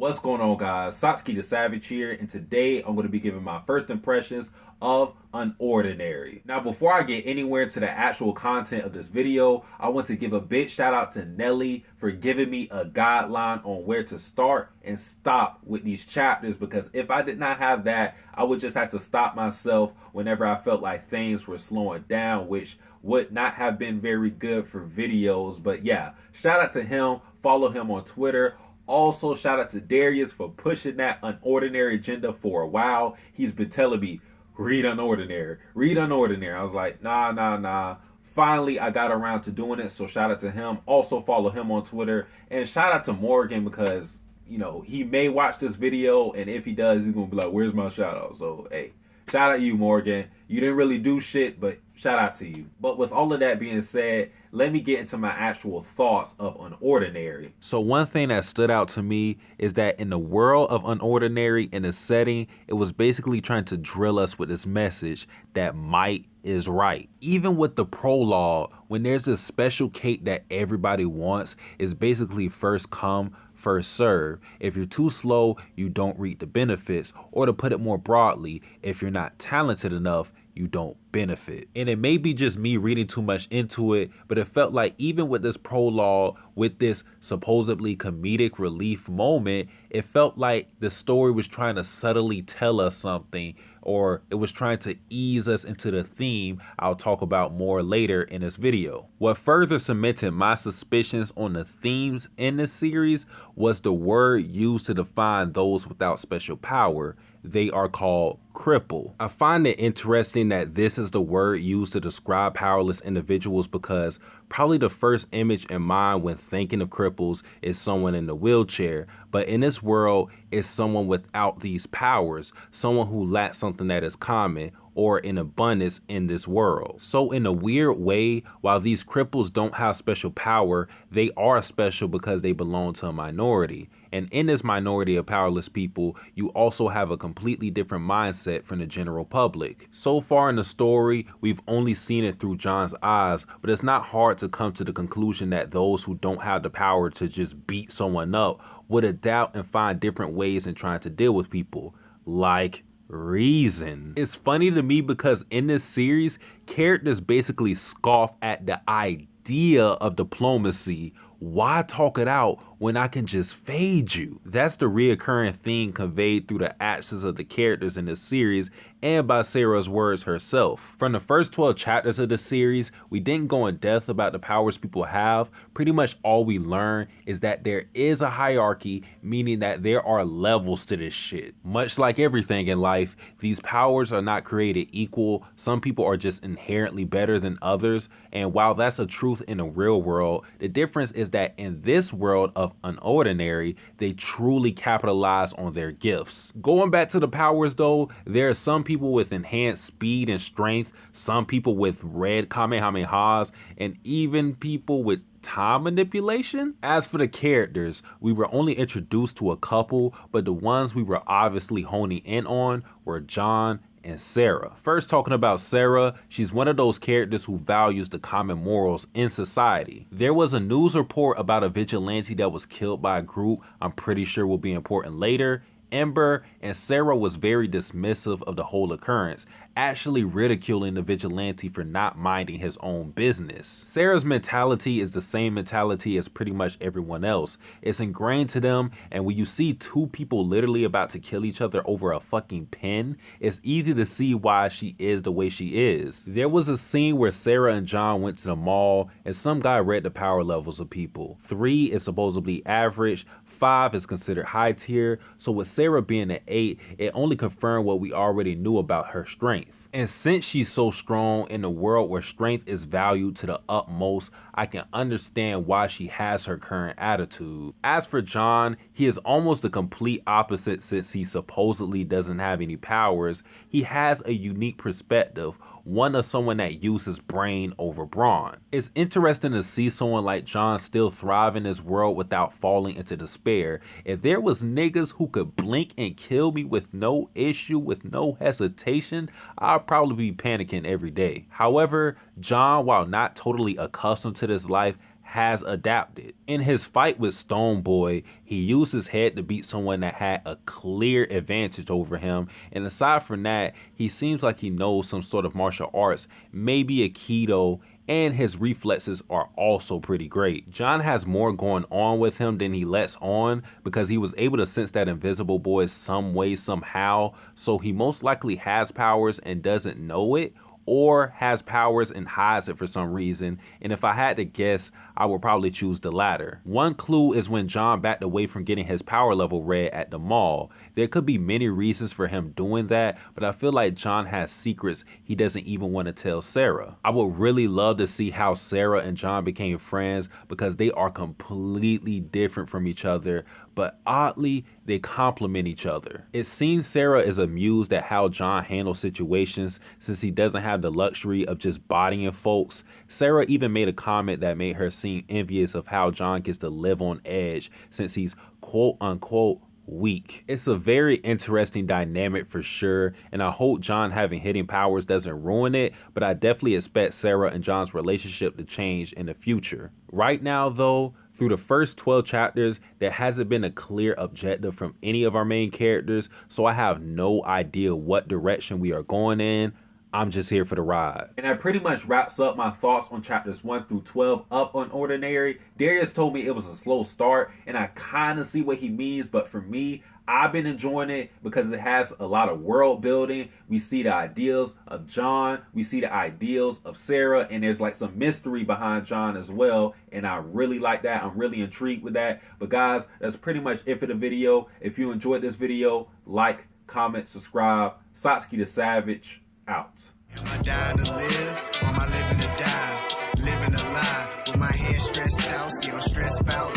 What's going on, guys? Satsuki the Savage here, and today I'm going to be giving my first impressions of unOrdinary. Now, before I get anywhere to the actual content of this video, I want to give a big shout out to Nelly for giving me a guideline on where to start and stop with these chapters, because if I did not have that, I would just have to stop myself whenever I felt like things were slowing down, which would not have been very good for videos. But yeah, shout out to him. Follow him on Twitter. Also, shout out to Darius for pushing that unOrdinary agenda for a while. He's been telling me, read unOrdinary, read unOrdinary. I was like, nah. Finally, I got around to doing it, so shout out to him. Also, follow him on Twitter. And shout out to Morgan, because, you know, he may watch this video, and if he does, he's going to be like, where's my shout out? So, hey, shout out to you, Morgan. You didn't really do shit, but shout out to you. But with all of that being said, let me get into my actual thoughts of unOrdinary. So one thing that stood out to me is that in the world of unOrdinary, in the setting, it was basically trying to drill us with this message that might is right. Even with the prologue, when there's this special cake that everybody wants, is basically first come, first serve. If you're too slow, you don't reap the benefits. Or to put it more broadly, if you're not talented enough, you don't benefit. And it may be just me reading too much into it, but it felt like even with this prologue, with this supposedly comedic relief moment, it felt like the story was trying to subtly tell us something, or it was trying to ease us into the theme I'll talk about more later in this video. What further cemented my suspicions on the themes in this series was the word used to define those without special power. They are called cripple. I find it interesting that this is the word used to describe powerless individuals, because probably the first image in mind when thinking of cripples is someone in a wheelchair, but in this world it's someone without these powers, someone who lacks something that is common or in abundance in this world. So in a weird way, while these cripples don't have special power, they are special because they belong to a minority. And in this minority of powerless people, you also have a completely different mindset from the general public. So far in the story, we've only seen it through John's eyes, but it's not hard to come to the conclusion that those who don't have the power to just beat someone up would adapt and find different ways in trying to deal with people, like reason. It's funny to me because in this series, characters basically scoff at the idea of diplomacy. Why talk it out when I can just fade you? That's the reoccurring theme conveyed through the actions of the characters in this series and by Sera's words herself. From the first 12 chapters of the series, we didn't go in depth about the powers people have. Pretty much all we learn is that there is a hierarchy, meaning that there are levels to this shit. Much like everything in life, these powers are not created equal. Some people are just inherently better than others, and while that's a truth in the real world, the difference is that in this world of unOrdinary, they truly capitalize on their gifts. Going back to the powers though, there are some people with enhanced speed and strength, some people with red kamehamehas, and even people with time manipulation. As for the characters, we were only introduced to a couple, but the ones we were obviously honing in on were John and Sera. First, talking about Sera, she's one of those characters who values the common morals in society. There was a news report about a vigilante that was killed by a group I'm pretty sure will be important later. Ember, and Sera was very dismissive of the whole occurrence, actually ridiculing the vigilante for not minding his own business. Sera's mentality is the same mentality as pretty much everyone else. It's ingrained to them, and when you see two people literally about to kill each other over a fucking pen, it's easy to see why she is the way she is. There was a scene where Sera and John went to the mall, and some guy read the power levels of people. 3 is supposedly average, 5 is considered high tier, so with Sera being an 8, it only confirmed what we already knew about her strength. And since she's so strong in a world where strength is valued to the utmost, I can understand why she has her current attitude. As for John, he is almost the complete opposite. Since he supposedly doesn't have any powers, he has a unique perspective, one of someone that uses brain over brawn. It's interesting to see someone like John still thrive in this world without falling into despair. If there was niggas who could blink and kill me with no issue, with no hesitation, I'd probably be panicking every day. However, John, while not totally accustomed to this life, has adapted. In his fight with Stone Boy, he used his head to beat someone that had a clear advantage over him, and aside from that, he seems like he knows some sort of martial arts, maybe Aikido, and his reflexes are also pretty great. John has more going on with him than he lets on because he was able to sense that Invisible Boy some way, somehow, so he most likely has powers and doesn't know it, or has powers and hides it for some reason, and if I had to guess, I would probably choose the latter. One clue is when John backed away from getting his power level read at the mall. There could be many reasons for him doing that, but I feel like John has secrets he doesn't even want to tell Sera. I would really love to see how Sera and John became friends because they are completely different from each other, but oddly, they complement each other. It seems Sera is amused at how John handles situations since he doesn't have the luxury of just bodying folks. Sera even made a comment that made her seem envious of how John gets to live on edge since he's quote unquote weak. It's a very interesting dynamic for sure, and I hope John having hidden powers doesn't ruin it, but I definitely expect Sera and John's relationship to change in the future. Right now though, through the first 12 chapters, there hasn't been a clear objective from any of our main characters, so I have no idea what direction we are going in. I'm just here for the ride. And that pretty much wraps up my thoughts on chapters 1 through 12 of unOrdinary. Darius told me it was a slow start, and I kind of see what he means, but for me, I've been enjoying it because it has a lot of world building. We see the ideals of John, we see the ideals of Sera, and there's like some mystery behind John as well, and I really like that. I'm really intrigued with that. But guys, that's pretty much it for the video. If you enjoyed this video, like, comment, subscribe. Satsuki the Savage, out. Am I dying to live, or am I living to die? Living a lie, with my hands stressed out, see I'm stressed out.